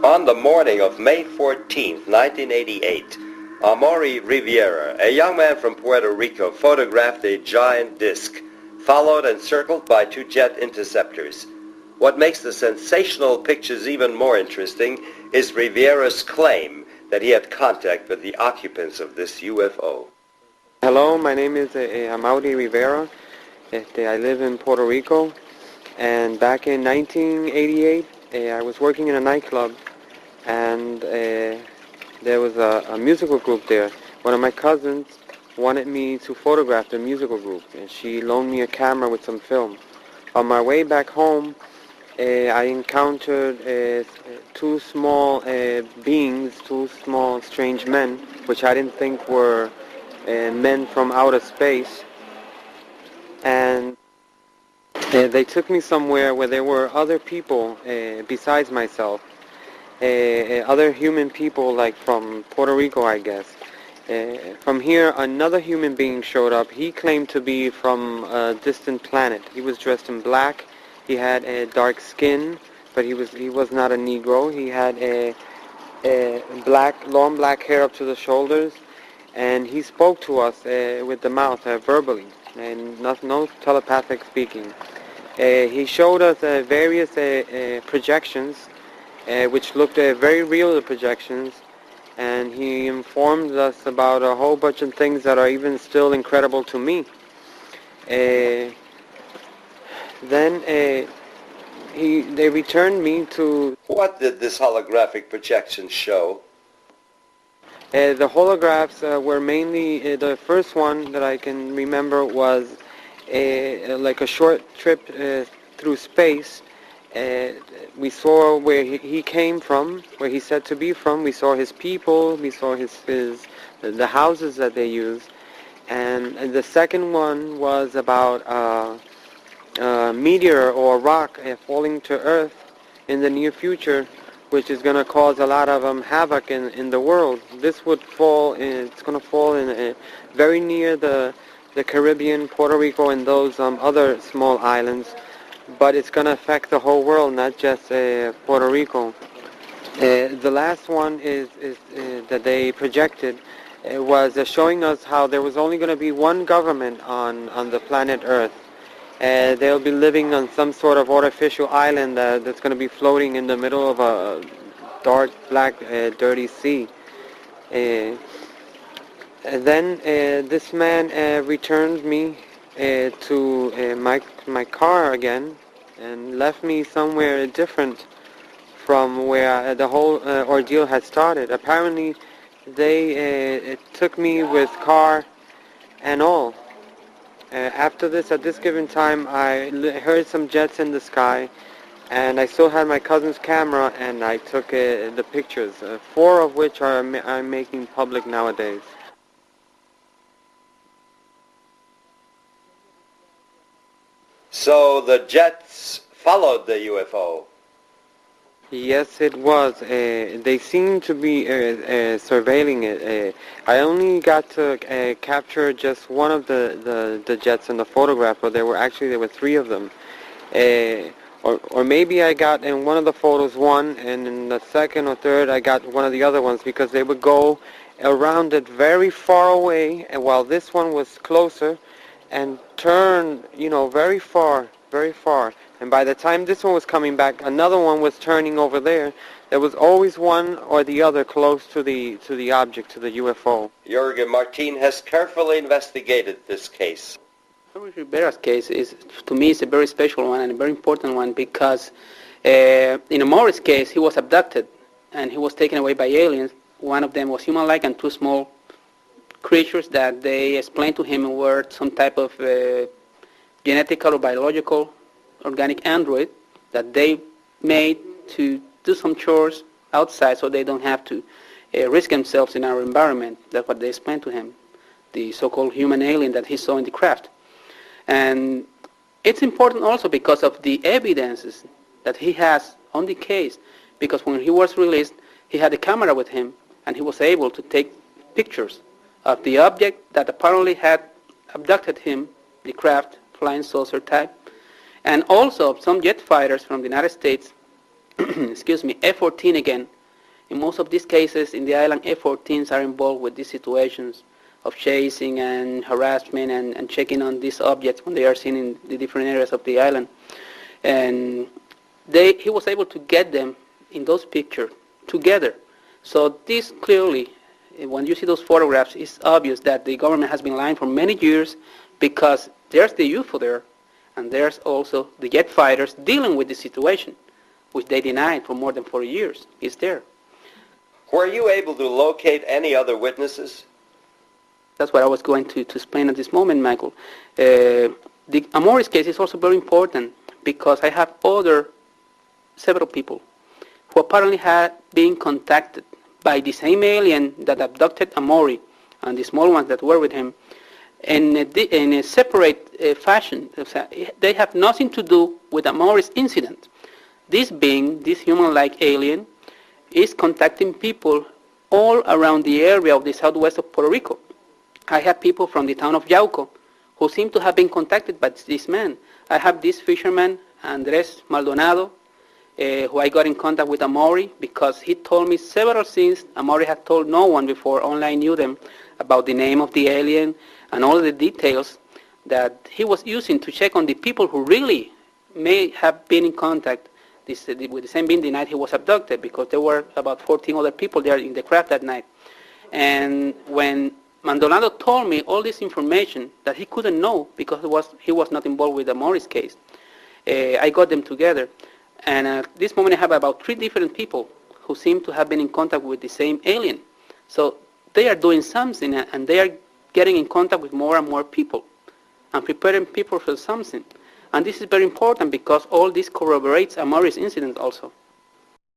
On the morning of May 14, 1988, Amaury Rivera, a young man from Puerto Rico, photographed a giant disc, followed and circled by two jet interceptors. What makes the sensational pictures even more interesting is Rivera's claim that he had contact with the occupants of this UFO. Hello, my name is Amaury Rivera. I live in Puerto Rico, and back in 1988, I was working in a nightclub, and there was a musical group there. One of my cousins wanted me to photograph the musical group, and she loaned me a camera with some film. On my way back home, I encountered two small beings, two small strange men, which I didn't think were men from outer space, and they took me somewhere where there were other people besides myself, other human people, like from Puerto Rico, I guess. From here, another human being showed up. He claimed to be from a distant planet. He was dressed in black. He had a dark skin, but he was not a Negro. He had a long black hair up to the shoulders, and he spoke to us with the mouth, verbally, and no telepathic speaking. He showed us various projections, which looked very real projections, and he informed us about a whole bunch of things that are even still incredible to me. Then they returned me to... What did this holographic projection show? The holographs were mainly, the first one that I can remember was like a short trip through space. We saw where he came from, where he said to be from. We saw his people, we saw the houses that they use. And the second one was about a meteor or rock falling to Earth in the near future, which is going to cause a lot of havoc in the world. This would fall, it's going to fall in very near the Caribbean, Puerto Rico, and those other small islands, but it's going to affect the whole world, not just Puerto Rico. The last one is that they projected was showing us how there was only going to be one government on the planet Earth. They'll be living on some sort of artificial island that's going to be floating in the middle of a dark, black, dirty sea. And then this man returned me to my car again and left me somewhere different from where the whole ordeal had started. Apparently, they took me with car and all. After this, at this given time, I heard some jets in the sky, and I still had my cousin's camera, and I took the pictures, 4 of which I'm making public nowadays. So the jets followed the UFO? Yes, it was. They seemed to be surveilling it. I only got to capture just one of the jets in the photograph, but there were 3 of them. Or maybe I got in one of the photos one, and in the second or third I got one of the other ones, because they would go around it very far away, and while this one was closer, and turn, very far, very far. And by the time this one was coming back, another one was turning over there. There was always one or the other close to the object, to the UFO. Jürgen Martin has carefully investigated this case. Amaury Rivera's case is, to me, is a very special one and a very important one, because in Amaury's case, he was abducted and he was taken away by aliens. One of them was human-like, and 2 small creatures that they explained to him were some type of genetical or biological organic android that they made to do some chores outside, so they don't have to risk themselves in our environment. That's what they explained to him, the so-called human alien that he saw in the craft. And it's important also because of the evidences that he has on the case, because when he was released, he had a camera with him, and he was able to take pictures of the object that apparently had abducted him, the craft, flying saucer type, and also some jet fighters from the United States excuse me, F-14 again. In most of these cases in the island, F-14s are involved with these situations of chasing and harassment and checking on these objects when they are seen in the different areas of the island. And he was able to get them in those pictures together. So this clearly, when you see those photographs, it's obvious that the government has been lying for many years, because there's the UFO there, and there's also the jet fighters dealing with the situation, which they denied for more than 40 years. It's there. Were you able to locate any other witnesses? That's what I was going to explain at this moment, Michael. The Amaury's case is also very important because I have several people who apparently had been contacted by the same alien that abducted Amaury and the small ones that were with him in a separate fashion. They have nothing to do with Amaury's incident. This being, this human-like alien, is contacting people all around the area of the southwest of Puerto Rico. I have people from the town of Yauco who seem to have been contacted by this man. I have this fisherman, Andres Maldonado, who I got in contact with Amaury because he told me several things Amaury had told no one before, only I knew them, about the name of the alien and all the details that he was using to check on the people who really may have been in contact with the same being the night he was abducted, because there were about 14 other people there in the craft that night. And when Maldonado told me all this information that he couldn't know because he was not involved with the Amaury's case, I got them together. And at this moment I have about 3 different people who seem to have been in contact with the same alien. So they are doing something, and they are getting in contact with more and more people and preparing people for something. And this is very important because all this corroborates Amaury's incident also.